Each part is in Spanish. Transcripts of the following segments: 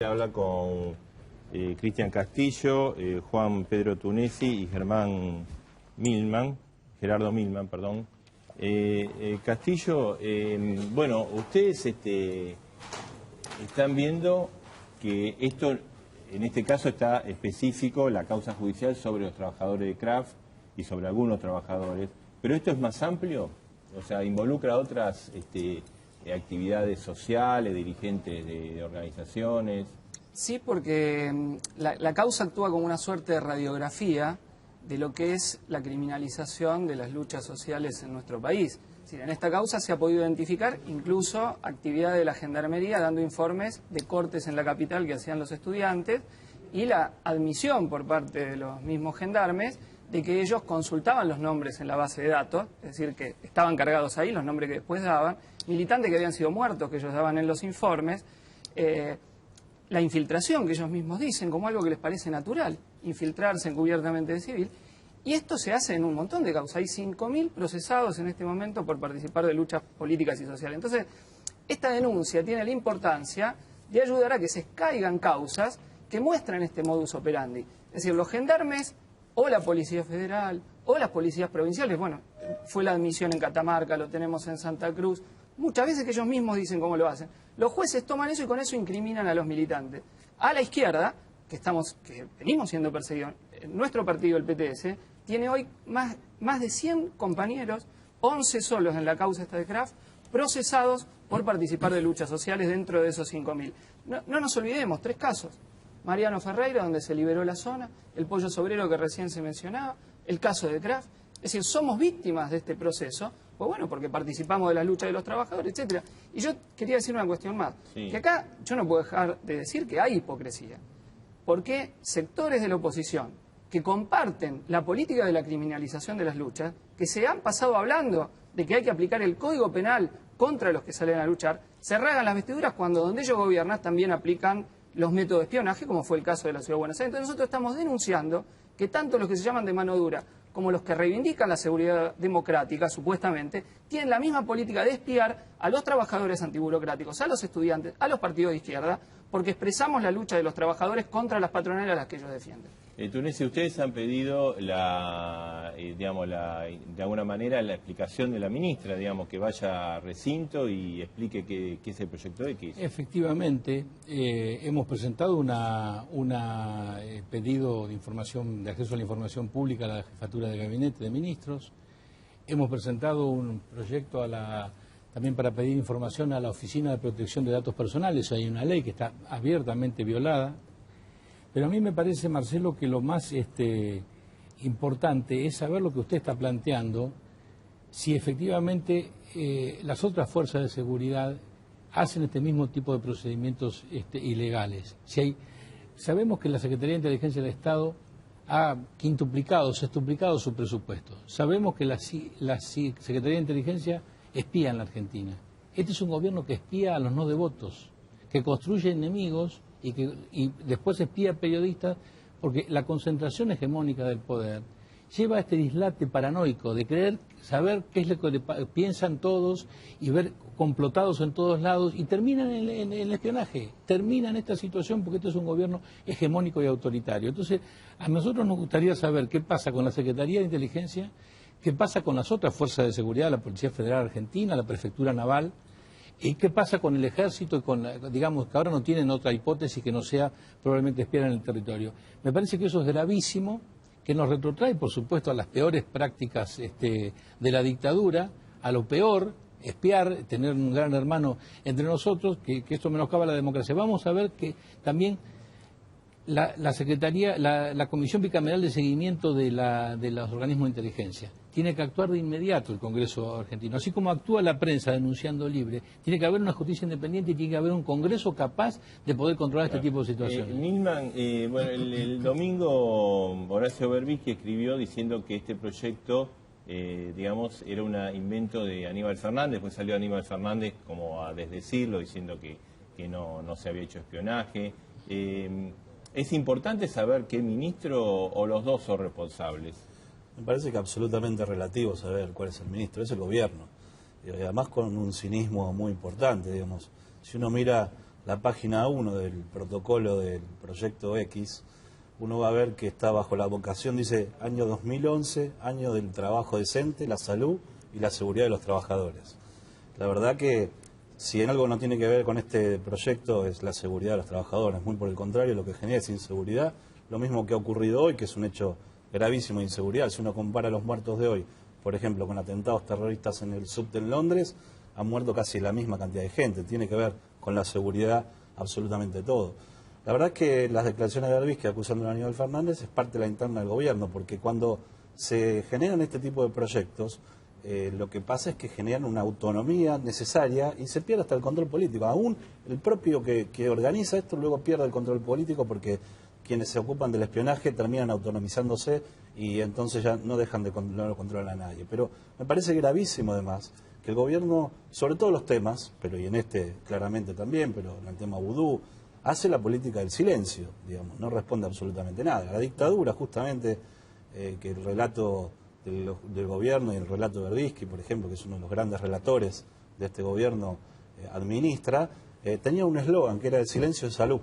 Habla con Cristian Castillo, Juan Pedro Tunesi y Gerardo Milman, perdón. Castillo, bueno, ustedes están viendo que esto, en este caso está específico, la causa judicial sobre los trabajadores de Kraft y sobre algunos trabajadores, pero esto es más amplio, o sea, involucra otras actividades sociales, dirigentes de organizaciones. Sí, porque la causa actúa como una suerte de radiografía de lo que es la criminalización de las luchas sociales en nuestro país. Es decir, en esta causa se ha podido identificar incluso actividad de la Gendarmería dando informes de cortes en la capital que hacían los estudiantes y la admisión por parte de los mismos gendarmes de que ellos consultaban los nombres en la base de datos, es decir, que estaban cargados ahí, los nombres que después daban, militantes que habían sido muertos, que ellos daban en los informes, la infiltración que ellos mismos dicen como algo que les parece natural, infiltrarse encubiertamente de civil, y esto se hace en un montón de causas. Hay 5.000 procesados en este momento por participar de luchas políticas y sociales. Entonces, esta denuncia tiene la importancia de ayudar a que se caigan causas que muestran este modus operandi. Es decir, los gendarmes o la Policía Federal o las policías provinciales, bueno, fue la admisión en Catamarca, lo tenemos en Santa Cruz, muchas veces que ellos mismos dicen cómo lo hacen. Los jueces toman eso y con eso incriminan a los militantes. A la izquierda, que venimos siendo perseguidos, nuestro partido, el PTS, tiene hoy más de 100 compañeros, 11 solos en la causa esta de Kraft, procesados por participar de luchas sociales dentro de esos 5.000. No nos olvidemos, 3 casos. Mariano Ferreira, donde se liberó la zona, el Pollo Sobrero que recién se mencionaba, el caso de Kraft. Es decir, somos víctimas de este proceso, pues bueno, porque participamos de la lucha de los trabajadores, etcétera. Y yo quería decir una cuestión más, que acá yo no puedo dejar de decir que hay hipocresía, porque sectores de la oposición que comparten la política de la criminalización de las luchas, que se han pasado hablando de que hay que aplicar el Código Penal contra los que salen a luchar, se rasgan las vestiduras cuando donde ellos gobiernan también aplican los métodos de espionaje, como fue el caso de la Ciudad de Buenos Aires. Entonces nosotros estamos denunciando que tanto los que se llaman de mano dura como los que reivindican la seguridad democrática, supuestamente, tienen la misma política de espiar a los trabajadores antiburocráticos, a los estudiantes, a los partidos de izquierda, porque expresamos la lucha de los trabajadores contra las patronales a las que ellos defienden. Tunesi, ustedes han pedido de alguna manera la explicación de la ministra, digamos, que vaya a recinto y explique qué es el proyecto X. Efectivamente, hemos presentado un pedido de información, de acceso a la información pública a la Jefatura de Gabinete de Ministros. Hemos presentado un proyecto también para pedir información a la Oficina de Protección de Datos Personales. Hay una ley que está abiertamente violada. Pero a mí me parece, Marcelo, que lo más importante es saber lo que usted está planteando, si efectivamente las otras fuerzas de seguridad hacen este mismo tipo de procedimientos ilegales. Sabemos que la Secretaría de Inteligencia del Estado ha sextuplicado su presupuesto. Sabemos que la Secretaría de Inteligencia espía en la Argentina. Este es un gobierno que espía a los no devotos, que construye enemigos y después espía a periodistas, porque la concentración hegemónica del poder lleva a este dislate paranoico de saber qué es lo que piensan todos y ver complotados en todos lados, y terminan en el espionaje, terminan esta situación porque esto es un gobierno hegemónico y autoritario. Entonces, a nosotros nos gustaría saber qué pasa con la Secretaría de Inteligencia, qué pasa con las otras fuerzas de seguridad, la Policía Federal Argentina, la Prefectura Naval. ¿Y qué pasa con el ejército? Digamos que ahora no tienen otra hipótesis que no sea probablemente espiar en el territorio. Me parece que eso es gravísimo, que nos retrotrae, por supuesto, a las peores prácticas de la dictadura, a lo peor, espiar, tener un gran hermano entre nosotros, que esto menoscaba la democracia. Vamos a ver que también la Secretaría, la Comisión Bicameral de Seguimiento de los organismos de inteligencia, tiene que actuar de inmediato el Congreso argentino. Así como actúa la prensa denunciando libre, tiene que haber una justicia independiente y tiene que haber un Congreso capaz de poder controlar este tipo de situaciones. Milman, bueno, el domingo Horacio Berbisky escribió diciendo que este proyecto, digamos, era un invento de Aníbal Fernández. Después salió Aníbal Fernández como a desdecirlo, diciendo que no se había hecho espionaje. ¿Es importante saber qué ministro o los dos son responsables? Me parece que absolutamente relativo saber cuál es el ministro, es el gobierno. Y además con un cinismo muy importante, digamos. Si uno mira la página 1 del protocolo del proyecto X, uno va a ver que está bajo la vocación, dice, año 2011, año del trabajo decente, la salud y la seguridad de los trabajadores. La verdad que si en algo no tiene que ver con este proyecto es la seguridad de los trabajadores, muy por el contrario, lo que genera es inseguridad, lo mismo que ha ocurrido hoy, que es un hecho gravísimo de inseguridad. Si uno compara los muertos de hoy, por ejemplo, con atentados terroristas en el subte en Londres, han muerto casi la misma cantidad de gente, tiene que ver con la seguridad absolutamente todo. La verdad es que las declaraciones de Berbisky acusando a Aníbal Fernández es parte de la interna del gobierno, porque cuando se generan este tipo de proyectos, lo que pasa es que generan una autonomía necesaria y se pierde hasta el control político. Aún el propio que organiza esto luego pierde el control político porque quienes se ocupan del espionaje terminan autonomizándose y entonces ya no dejan de controlar a nadie. Pero me parece gravísimo además que el gobierno, sobre todos los temas, pero y en este claramente también, pero en el tema vudú, hace la política del silencio, digamos, no responde absolutamente nada. La dictadura, justamente, que el relato del gobierno y el relato de Berbisky, por ejemplo, que es uno de los grandes relatores de este gobierno, administra, tenía un eslogan que era el silencio de salud.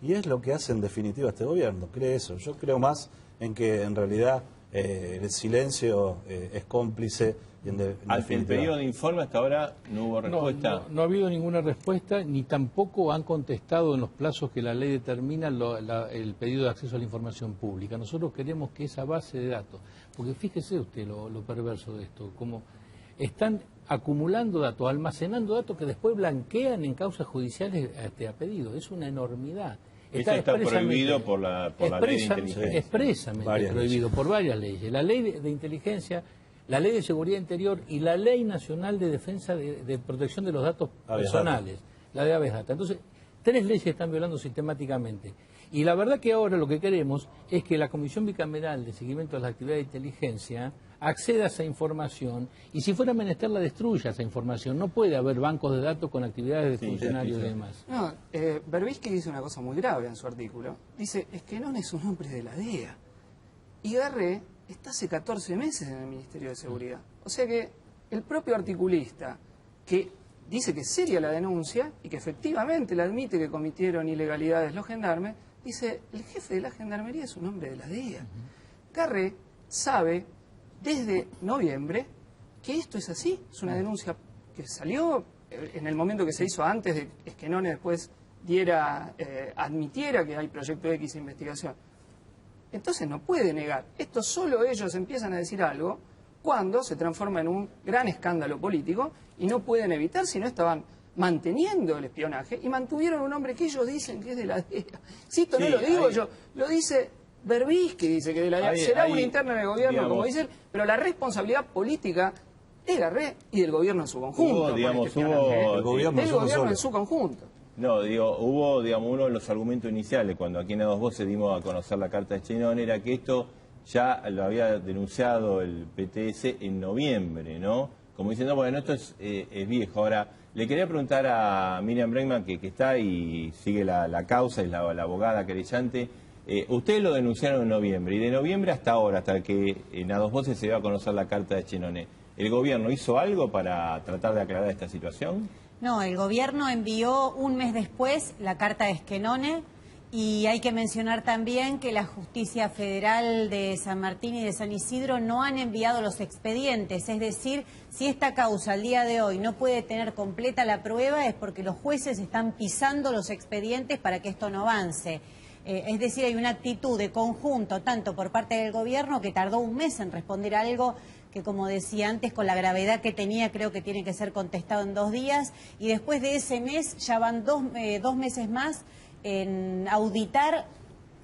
Y es lo que hace en definitiva este gobierno, cree eso. Yo creo más en que en realidad el silencio es cómplice. Y al pedido de informe hasta ahora no hubo respuesta. No ha habido ninguna respuesta, ni tampoco han contestado en los plazos que la ley determina el pedido de acceso a la información pública. Nosotros queremos que esa base de datos, porque fíjese usted lo perverso de esto, como están acumulando datos, almacenando datos que después blanquean en causas judiciales a pedido. Es una enormidad. Eso está prohibido por la ley de inteligencia. Expresamente prohibido por varias leyes. La ley de inteligencia, la ley de seguridad interior y la ley nacional de defensa de protección de los datos personales, la de Aves Data. Entonces, 3 leyes están violando sistemáticamente. Y la verdad que ahora lo que queremos es que la Comisión Bicameral de Seguimiento de las Actividades de Inteligencia acceda a esa información y si fuera menester la destruya esa información. No puede haber bancos de datos con actividades de funcionarios y demás. No, Berbisky dice una cosa muy grave en su artículo. Dice, Esquenone es un hombre de la DEA. Y Garré está hace 14 meses en el Ministerio de Seguridad. O sea que el propio articulista, que dice que es seria la denuncia y que efectivamente la admite que cometieron ilegalidades los gendarmes, dice, el jefe de la gendarmería es un hombre de la DEA. Garré sabe desde noviembre que esto es así, es una denuncia que salió en el momento que se hizo antes de que Esquenone después admitiera que hay proyecto X de investigación. Entonces no puede negar. Esto solo ellos empiezan a decir algo cuando se transforma en un gran escándalo político y no pueden evitar, si no estaban manteniendo el espionaje y mantuvieron un hombre que ellos dicen que es de la DEA. Si esto no lo digo yo, lo dice Berbisky, dice que de la DEA. Será una interna del gobierno, digamos, como dicen, pero la responsabilidad política de Garré y del gobierno en su conjunto. El gobierno en su conjunto. No, hubo, uno de los argumentos iniciales, cuando aquí en A Dos Voces dimos a conocer la carta de Esquenone, era que esto ya lo había denunciado el PTS en noviembre, ¿no? Como diciendo, bueno, esto es viejo. Ahora, le quería preguntar a Miriam Bregman, que está y sigue la causa, es la abogada querellante. Ustedes lo denunciaron en noviembre, y de noviembre hasta ahora, hasta que en A Dos Voces se dio a conocer la carta de Esquenone, ¿el gobierno hizo algo para tratar de aclarar esta situación? No, el gobierno envió un mes después la carta de Esquenone y hay que mencionar también que la Justicia Federal de San Martín y de San Isidro no han enviado los expedientes. Es decir, si esta causa al día de hoy no puede tener completa la prueba es porque los jueces están pisando los expedientes para que esto no avance. Es decir, hay una actitud de conjunto, tanto por parte del gobierno, que tardó un mes en responder algo que, como decía antes, con la gravedad que tenía, creo que tiene que ser contestado en 2 días, y después de ese mes ya van 2 meses más en auditar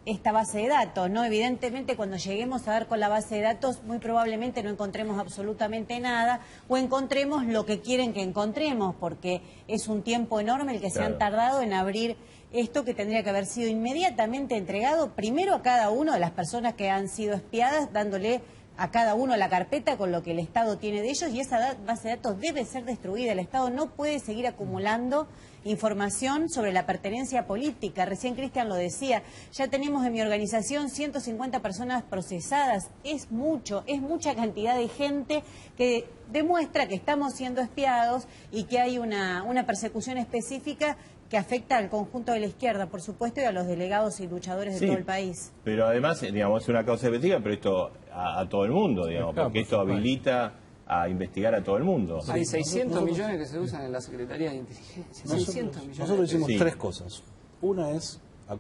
esta base de datos, ¿no? Evidentemente, cuando lleguemos a ver con la base de datos, muy probablemente no encontremos absolutamente nada, o encontremos lo que quieren que encontremos, porque es un tiempo enorme el que se han tardado en abrir esto, que tendría que haber sido inmediatamente entregado primero a cada una de las personas que han sido espiadas, dándole a cada uno la carpeta con lo que el Estado tiene de ellos, y esa base de datos debe ser destruida. El Estado no puede seguir acumulando información sobre la pertenencia política. Recién Cristian lo decía, ya tenemos en mi organización 150 personas procesadas. Es mucho, es mucha cantidad de gente que demuestra que estamos siendo espiados y que hay una persecución específica que afecta al conjunto de la izquierda, por supuesto, y a los delegados y luchadores de Sí, todo el país. Pero además, digamos, es una causa efectiva, pero esto a todo el mundo, digamos, Claro, porque esto habilita a investigar a todo el mundo. Hay 600 millones que se usan en la Secretaría de Inteligencia. 600 millones. Nosotros hicimos Sí. 3 cosas. Una es